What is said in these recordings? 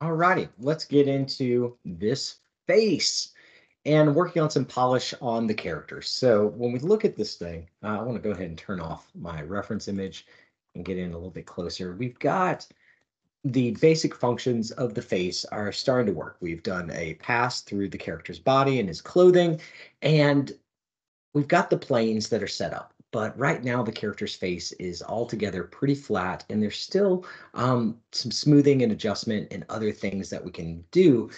Alrighty, let's get into this face and working on some polish on the characters. So when we look at this thing, I want to go ahead and turn off my reference image and get in a little bit closer. We've got the basic functions of the face are starting to work. We've done a pass through the character's body and his clothing, and we've got the planes that are set up, but right now the character's face is altogether pretty flat, and there's still some smoothing and adjustment and other things that we can do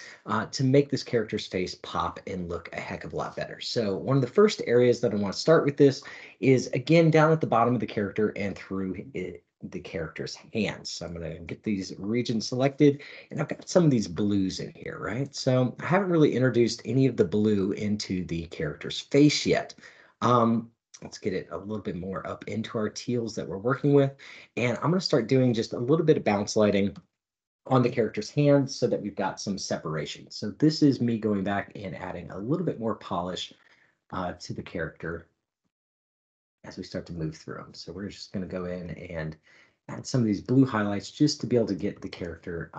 to make this character's face pop and look a heck of a lot better. So one of the first areas that I want to start with this is again down at the bottom of the character and through the character's hands. So I'm going to get these regions selected, and I've got some of these blues in here, right? So I haven't really introduced any of the blue into the character's face yet. Um, let's get it a little bit more up into our teals that we're working with. And I'm going to start doing just a little bit of bounce lighting on the character's hands so that we've got some separation. So this is me going back and adding a little bit more polish to the character as we start to move through them. So we're just going to go in and add some of these blue highlights just to be able to get the character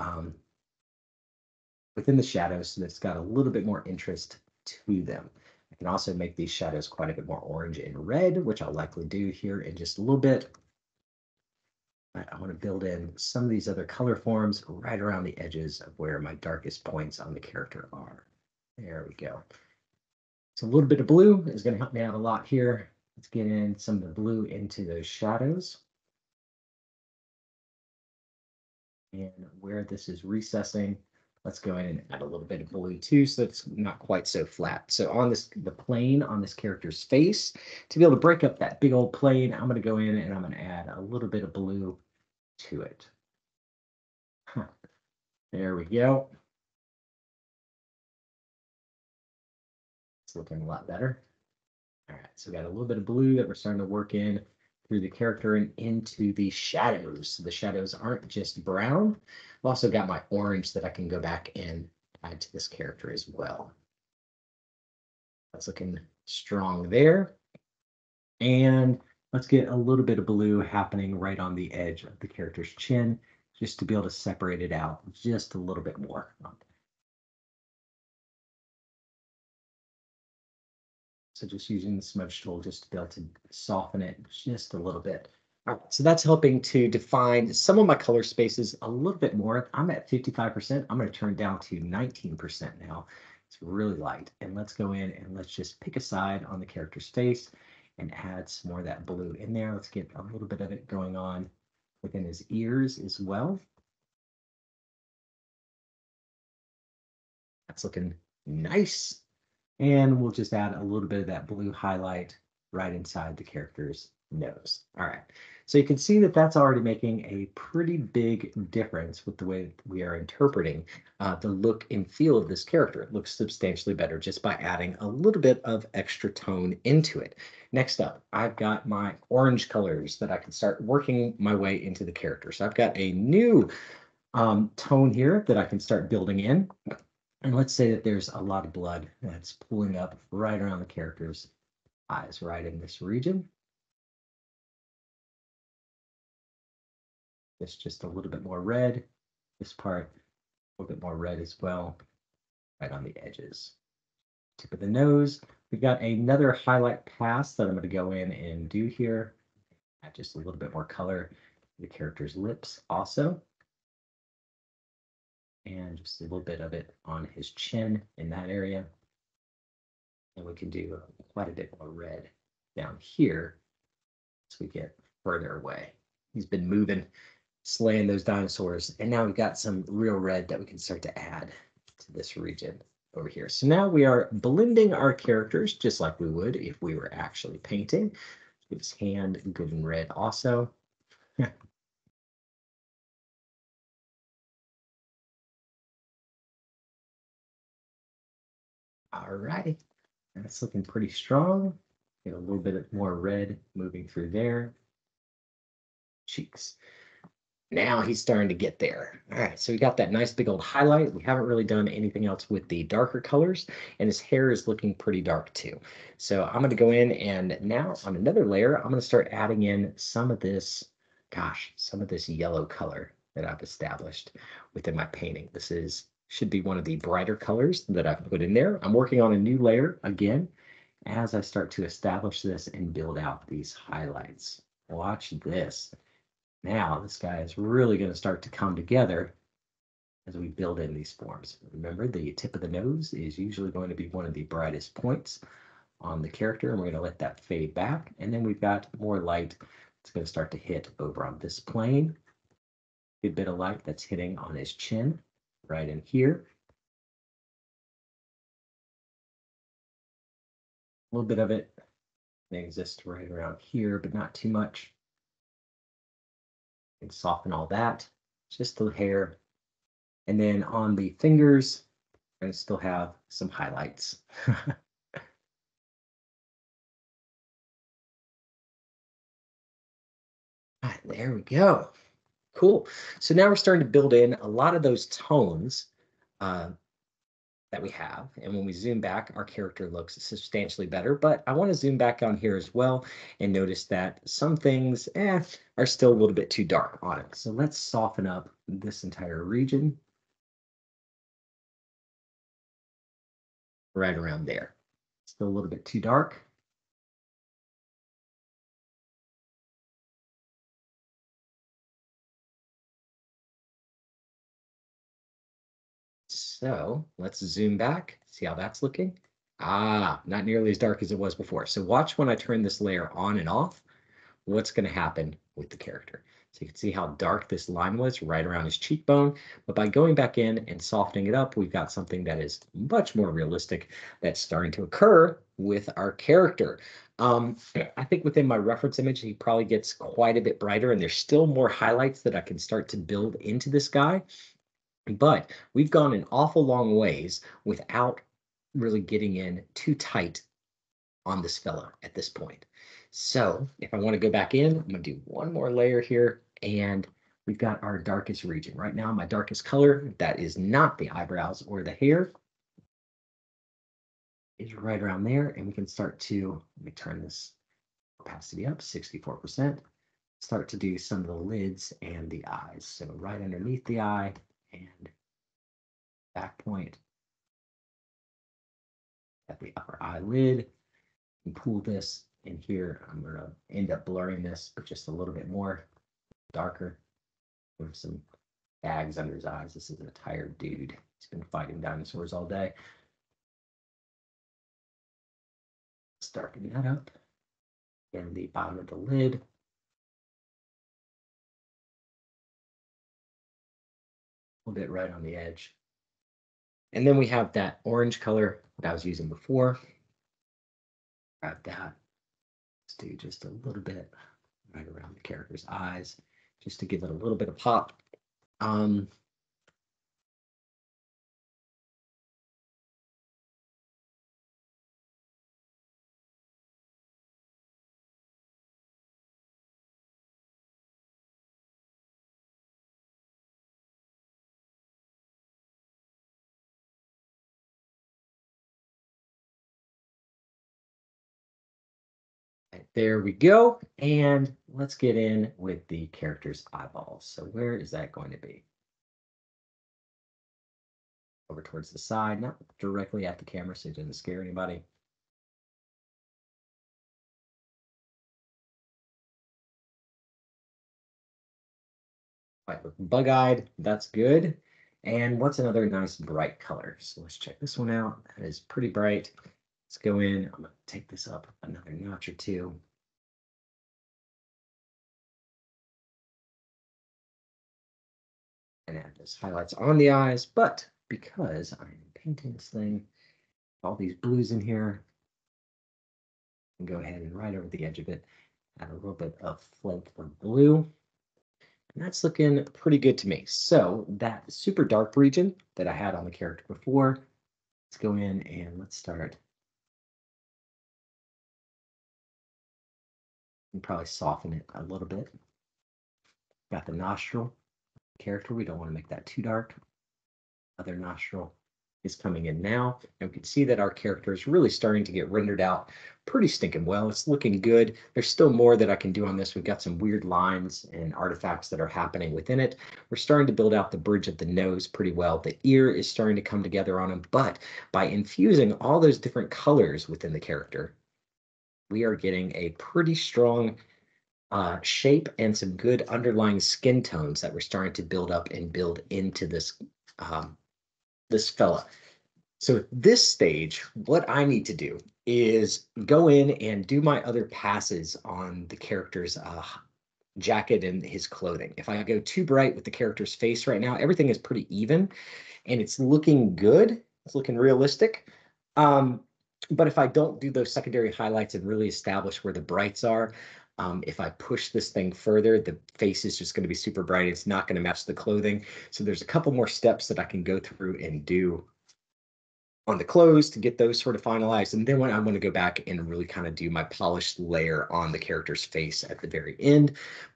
within the shadows so that it's got a little bit more interest to them. I can also make these shadows quite a bit more orange and red, which I'll likely do here in just a little bit. I want to build in some of these other color forms right around the edges of where my darkest points on the character are. There we go. So a little bit of blue is going to help me out a lot here. Let's get in some of the blue into those shadows. And where this is recessing, let's go in and add a little bit of blue too, so it's not quite so flat. So on the plane on this character's face, to be able to break up that big old plane, I'm going to go in and I'm going to add a little bit of blue to it. Huh. There we go. It's looking a lot better. All right, so we got a little bit of blue that we're starting to work in through the character and into the shadows. So the shadows aren't just brown. I've also got my orange that I can go back and add to this character as well. That's looking strong there. And let's get a little bit of blue happening right on the edge of the character's chin, just to be able to separate it out just a little bit more. So just using the smudge tool just to be able to soften it just a little bit. All right, so that's helping to define some of my color spaces a little bit more. I'm at 55%. I'm going to turn it down to 19% now. It's really light. And let's go in and let's just pick a side on the character's face and add some more of that blue in there. Let's get a little bit of it going on within his ears as well. That's looking nice. And we'll just add a little bit of that blue highlight right inside the character's nose. All right. So you can see that that's already making a pretty big difference with the way that we are interpreting the look and feel of this character. It looks substantially better just by adding a little bit of extra tone into it. Next up, I've got my orange colors that I can start working my way into the character. So I've got a new tone here that I can start building in. And let's say that there's a lot of blood that's pooling up right around the character's eyes, right in this region. It's just a little bit more red. This part, a little bit more red as well, right on the edges. Tip of the nose. We've got another highlight pass that I'm going to go in and do here. Add just a little bit more color to the character's lips also. And just a little bit of it on his chin in that area. And we can do quite a bit more red down here as we get further away. He's been moving, slaying those dinosaurs, and now we've got some real red that we can start to add to this region over here. So now we are blending our characters just like we would if we were actually painting. Give his hand good and red also. All righty, that's looking pretty strong. Get a little bit more red moving through there. Cheeks. Now he's starting to get there. All right, so we got that nice big old highlight. We haven't really done anything else with the darker colors, and his hair is looking pretty dark too. So I'm going to go in and now on another layer, I'm going to start adding in some of this, gosh, some of this yellow color that I've established within my painting. Should be one of the brighter colors that I've put in there. I'm working on a new layer again as I start to establish this and build out these highlights. Watch this. Now this guy is really going to start to come together as we build in these forms. Remember, the tip of the nose is usually going to be one of the brightest points on the character, and we're going to let that fade back. And then we've got more light. It's going to start to hit over on this plane. Good bit of light that's hitting on his chin right in here. A little bit of it may exist right around here, but not too much. And soften all that, just the hair. And then on the fingers, I'm going to still have some highlights. Right, there we go. Cool. So now we're starting to build in a lot of those tones that we have. And when we zoom back, our character looks substantially better. But I want to zoom back on here as well and notice that some things are still a little bit too dark on it. So let's soften up this entire region right around there. Still a little bit too dark. So let's zoom back, see how that's looking. Ah, not nearly as dark as it was before. So watch when I turn this layer on and off, what's going to happen with the character. So you can see how dark this line was right around his cheekbone. But by going back in and softening it up, we've got something that is much more realistic that's starting to occur with our character. I think within my reference image, he probably gets quite a bit brighter, and there's still more highlights that I can start to build into this guy. But we've gone an awful long ways without really getting in too tight on this fellow at this point. So if I want to go back in, I'm going to do one more layer here, and we've got our darkest region. Right now, my darkest color, that is not the eyebrows or the hair, is right around there, and we can start to, let me turn this opacity up, 64%, start to do some of the lids and the eyes. So right underneath the eye and back point at the upper eyelid, and pull this in here. I'm going to end up blurring this, but just a little bit more darker. With some bags under his eyes. This is a tired dude. He's been fighting dinosaurs all day. Let's darken that up. And the bottom of the lid. A little bit right on the edge. And then we have that orange color that I was using before. Grab that. Let's do just a little bit right around the character's eyes, just to give it a little bit of pop. There we go. And let's get in with the character's eyeballs. So where is that going to be? Over towards the side, not directly at the camera so it doesn't scare anybody. Right, look bug-eyed, that's good. And what's another nice bright color? So let's check this one out. That is pretty bright. Let's go in. I'm going to take this up another notch or two. And add those highlights on the eyes. But because I'm painting this thing, all these blues in here, and go ahead and right over the edge of it, add a little bit of flake of blue. And that's looking pretty good to me. So that super dark region that I had on the character before, let's go in and let's start. And probably soften it a little bit. Got the nostril character. We don't want to make that too dark. Other nostril. is coming in now. And we can see that our character is really starting to get rendered out pretty stinking well. It's looking good. There's still more that I can do on this. We've got some weird lines and artifacts that are happening within it. We're starting to build out the bridge of the nose pretty well. The ear is starting to come together on him, but by infusing all those different colors within the character, we are getting a pretty strong shape and some good underlying skin tones that we're starting to build up and build into this fella. So at this stage, what I need to do is go in and do my other passes on the character's jacket and his clothing. If I go too bright with the character's face right now, everything is pretty even and it's looking good. It's looking realistic. But if I don't do those secondary highlights and really establish where the brights are, if I push this thing further, the face is just going to be super bright. It's not going to match the clothing. So there's a couple more steps that I can go through and do on the clothes to get those sort of finalized. And then when I want to go back and really kind of do my polished layer on the character's face at the very end.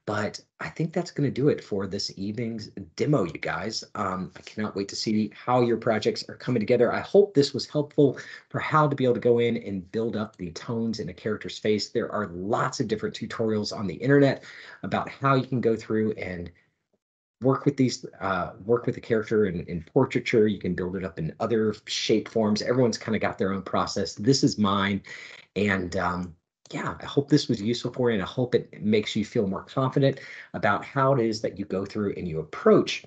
But I think that's going to do it for this evening's demo, you guys. I cannot wait to see how your projects are coming together. I hope this was helpful for how to be able to go in and build up the tones in a character's face. There are lots of different tutorials on the internet about how you can go through and work with the character in portraiture. You can build it up in other shape forms. Everyone's kind of got their own process. This is mine. And yeah, I hope this was useful for you. And I hope it makes you feel more confident about how it is that you go through and you approach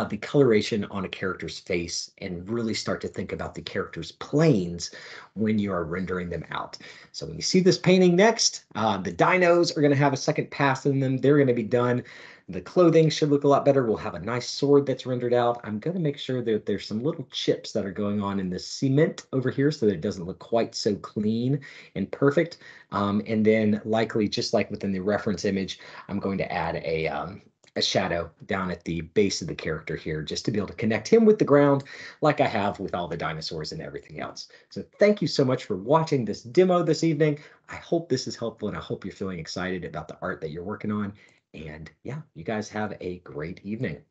the coloration on a character's face and really start to think about the character's planes when you are rendering them out. So when you see this painting next, the dinos are going to have a second pass in them. They're going to be done. The clothing should look a lot better. We'll have a nice sword that's rendered out. I'm going to make sure that there's some little chips that are going on in the cement over here so that it doesn't look quite so clean and perfect. And then likely, just like within the reference image, I'm going to add a shadow down at the base of the character here just to be able to connect him with the ground like I have with all the dinosaurs and everything else. So thank you so much for watching this demo this evening. I hope this is helpful and I hope you're feeling excited about the art that you're working on. And yeah, you guys have a great evening.